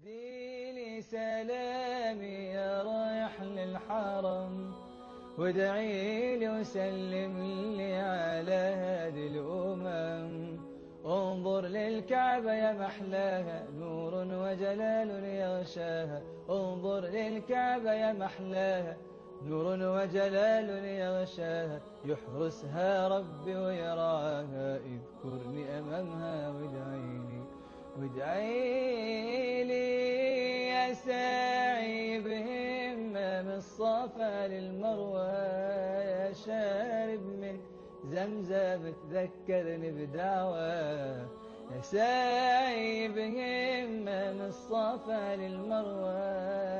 اديني سلامي يا رايح للحرم، وادعي لي وسلم لي على هذه الأمم. انظر للكعبة يا محلاها، نور وجلال يغشاها. انظر للكعبة يا محلاها، نور وجلال يغشاها. يحرسها ربي ويراها، اذكرني أمامها وادعي لي يا ساعي بهمة من الصفا للمروة، يا شارب من زمزم تذكرني بدعوة. يا ساعي بهمة من الصفا للمروة،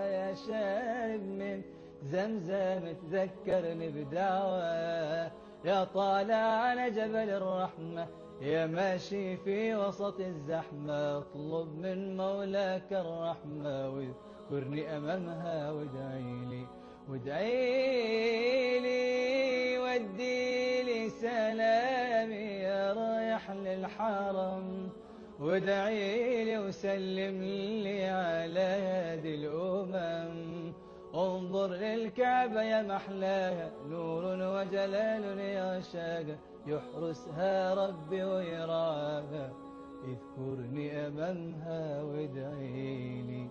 يا شارب من زمزم تذكرني بدعوة. يا طالع على جبل الرحمة، يا ماشي في وسط الزحمة، اطلب من مولاك الرحمة واذكرني أمامها وادعي لي ودي لي سلامي يا رايح للحرم، وادعي لي وسلم لي على هذه الأمم. انظر للكعبة يا محلاها، نور وجلال يغشاها. يحرسها ربي ويراها، اذكرني أمامها وادعي لي